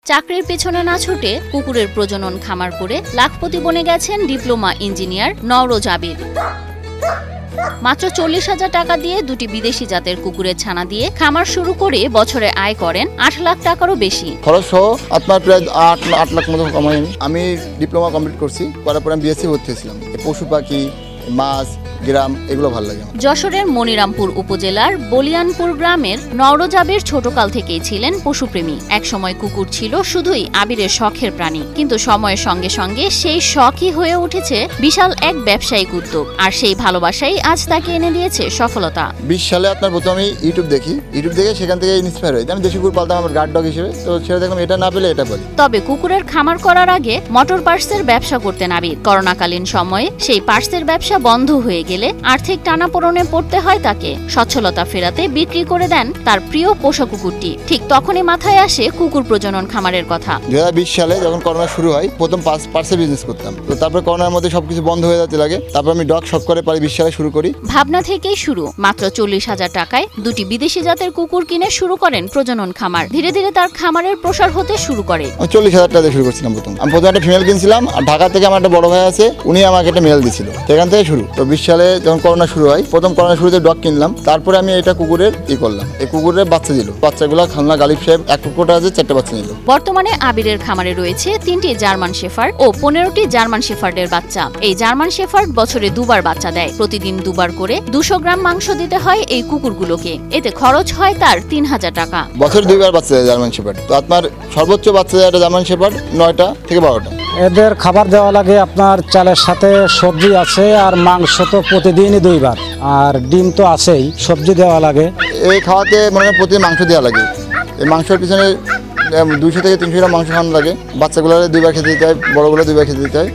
চাকরির পেছনে না ছুটে কুকুরের প্রজনন খামার করে লাখপতি বনে গেছেন ডিপ্লোমা ইঞ্জিনিয়ার নওরোজ আবির। মাত্র 40,000 টাকা দিয়ে দুটি বিদেশি জাতের কুকুরের ছানা দিয়ে খামার শুরু করে বছরে আয় করেন 8 লাখ টাকারও বেশি। খরচ সহ আপনার প্রায় 8 লাখ মতো কামাই। আমি ডিপ্লোমা কমপ্লিট করছি, করার পরে আমি বিএসসি ভর্তি হয়েছিলাম। পশু পাখি, মাছ, গ্রাম এগুলো ভালো লাগে। যশোরের মনিরামপুর উপজেলার বলিয়ানপুর গ্রামের নওরোজ আবির ছোটকাল থেকেই ছিলেন পশুপ্রেমী। একসময় কুকুর ছিল শুধুই আবিরের শখের প্রাণী, কিন্তু সময়ের সঙ্গে সঙ্গে সেই শখই হয়ে উঠেছে বিশাল এক ব্যবসায়িক উদ্যোগ। আর সেই ভালোবাসাই আজ তাকে এনে দিয়েছে সফলতা। 20 সালে আপনার প্রথমে আমি ইউটিউব দেখে সেখান থেকে ইন্সপায়ার হই। আমি দেশি কুকুর পালতাম আমার গার্ড ডগ হিসেবে, তো সেটা দেখলাম এটা না পেলে এটা বলি। তবে কুকুরের খামার করার আগে মোটর পার্টসের ব্যবসা করতেন আবির। করোনাকালীন সময়ে সেই পার্টসের ব্যবসা বন্ধ হয়ে গেলে আর্থিক টানাপোড়েনে পড়তে হয় তাকে। সচ্ছলতা ফেরাতে বিক্রি করে দেন তার প্রিয় পোষা কুকুরটি। ঠিক তখনই মাথায় আসে কুকুর প্রজনন খামারের কথা। 2020 সালে যখন করোনা শুরু হয়, প্রথম পার্টসের বিজনেস করতাম। তো তারপর করোনার মধ্যে সবকিছু বন্ধ হয়ে যেতে লাগে। তারপর আমি ডগ শপ করে 20 সালে শুরু করি। ভাবনা থেকেই শুরু। মাত্র 40,000 টাকায় দুটি বিদেশি জাতের কুকুর কিনে শুরু করেন প্রজনন খামার। ধীরে ধীরে তার খামারের প্রসার হতে শুরু করে। 40,000 টাকা দিয়ে শুরু করছিলাম প্রথম। আমি প্রথমে একটা ফিমেল কিনছিলাম, আর ঢাকা থেকে আমার একটা বড় ভাই আছে, উনি আমাকে একটা মেল দিয়েছিল। সেখান থেকে শুরু। তো 20 সালে যখন করোনা শুরু হয়, প্রথম করোনা শুরুতে ডগ কিনলাম। তারপরে আমি এটা কুকুরের করলাম। এই কুকুরের বাচ্চা দিল। বাচ্চাগুলো খালনা গালিব সাহেব এক কুকুরটা আছে, 4টা বাচ্চা নিল। বর্তমানে আবিরের খামারে রয়েছে 3টি জার্মান শেফার্ড ও 15টি জার্মান শেফার্ডের বাচ্চা। এই জার্মান শেফার্ড বছরে 2বার বাচ্চা দেয়। প্রতিদিন 2বার করে 200 গ্রাম মাংস দিতে হয় এই কুকুরগুলোকে। এতে খরচ হয় তার 3,000 টাকা। বছরে 2বার বাচ্চা দেয় জার্মান শেফার্ড। তো আপনার সর্বোচ্চ বাচ্চা দেয় একটা জার্মান শেফার্ড 9টা থেকে 12টা। এদের খাবার দেওয়া লাগে আপনার চালের সাথে সবজি আছে, আর মাংস তো প্রতিদিনই 2বার, আর ডিম তো আছেই, সবজি দেওয়া লাগে। এই খাওয়াতে মানে প্রতিদিন মাংস দেওয়া লাগে। এই মাংসের পিছনে 200 থেকে 300 গ্রাম মাংস খাওয়ানো লাগে। বাচ্চাগুলো 2বার খেতে দিতে হয়, বড়গুলো 2বার খেতে দিতে হয়।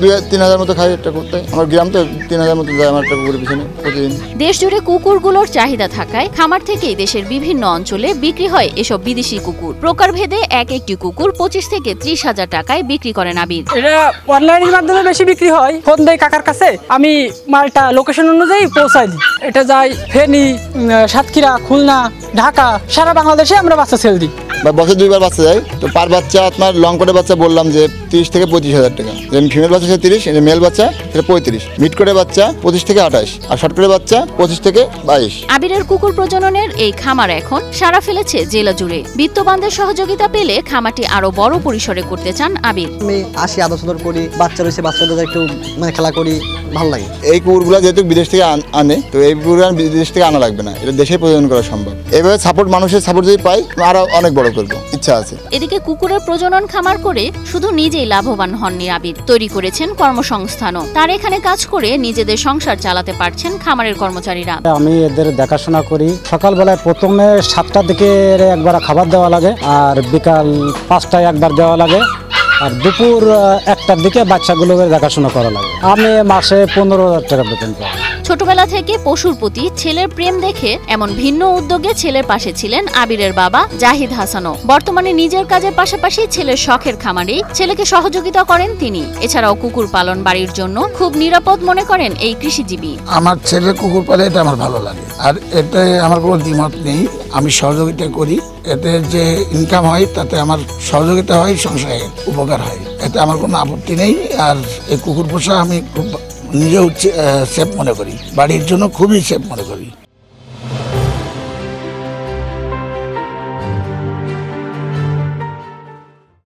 2-3 মতো খাই একটা করতে। আমার গ্রাম তো 3,000 মতো যায় আমার একটা কুকুরের পিছনে প্রতিদিন। দেশ জুড়ে কুকুরগুলোর চাহিদা থাকায় খামার থেকেই দেশের বিভিন্ন অঞ্চলে বিক্রি হয় এসব বিদেশি কুকুর। প্রকারভেদে এক একটি কুকুর 25 থেকে 30,000 টাকায় বিক্রি করেন আবির। এটা অনলাইনের মাধ্যমে বেশি বিক্রি হয়। ফোন দেয় কাকার কাছে, আমি মালটা লোকেশন অনুযায়ী পৌঁছাই দিই। এটা যায় ফেনী, সাতক্ষীরা, খুলনা, ঢাকা, সারা বাংলাদেশে আমরা বাচ্চা সেল দিই। বছর 2বার বাচ্চা যায়। তো পার বাচ্চা আপনার লং করে বাচ্চা বললাম যে 30 থেকে 35,000 টাকা। যেমন ফিমেল বাচ্চা 30, মেল বাচ্চা 35, মিড করে বাচ্চা 25 থেকে 28, আর শর্ট করে বাচ্চা 25 থেকে 22। আবিরের কুকুর প্রজননের এই খামার এখন সারা ফেলেছে জেলা জুড়ে। বিত্তবানদের সহযোগিতা পেলে খামারটি আরো বড় পরিসরে করতে চান আবির। আমি 80-100 করি, বাচ্চা রয়েছে, বাচ্চাদের একটু খেলা করি, ভালো লাগে। এই কুকুরগুলো যেহেতু বিদেশ থেকে আনে, তো এই কুকুর বিদেশ থেকে আনা লাগবে না, এটা দেশে প্রজনন করা সম্ভব। এভাবে মানুষের সাপোর্ট যদি পাই, আরো অনেক বড় করবো ইচ্ছা আছে। এদিকে কুকুরের প্রজনন খামার করে শুধু নিজেই লাভবান হননি আবির, তৈরি করেছেন কর্মসংস্থানও। তার এখানে কাজ করে নিজেদের সংসার চালাতে পারছেন খামারের কর্মচারীরা। আমি এদের দেখাশোনা করি। সকালবেলায় প্রথমে 7টার দিকে একবার খাবার দেওয়া লাগে, আর বিকাল 5টায় একবার দেওয়া লাগে, আর দুপুর 1টার দিকে বাচ্চাগুলোকে দেখাশোনা করা লাগে। আমি মাসে 15,000 টাকা বেতন পাই। ছোটবেলা থেকে পশুর প্রতি ছেলের প্রেম দেখে এমন ভিন্ন উদ্যোগে ছেলের পাশে ছিলেন আবিরের বাবা জাহিদ হাসানও। বর্তমানে নিজের কাজের পাশাপাশি ছেলের শখের খামারেই ছেলেকে সহযোগিতা করেন তিনি। এছাড়াও কুকুর পালন বাড়ির জন্য খুব নিরাপদ মনে করেন এই কৃষিজীবী। আমার ছেলে কুকুর পালে এটা আমার ভালো লাগে, আর এতে আমার কোনো দ্বিমত নেই। আমি সহযোগিতা করি, এতে যে ইনকাম হয় তাতে আমার সহযোগিতা হয়, সংসারে উপকার হয়, এতে আমার কোনো আপত্তি নেই। আর এই কুকুর পোষা আমি খুব নিজেও সেফ মনে করি, বাড়ির জন্য খুবই সেফ মনে করি।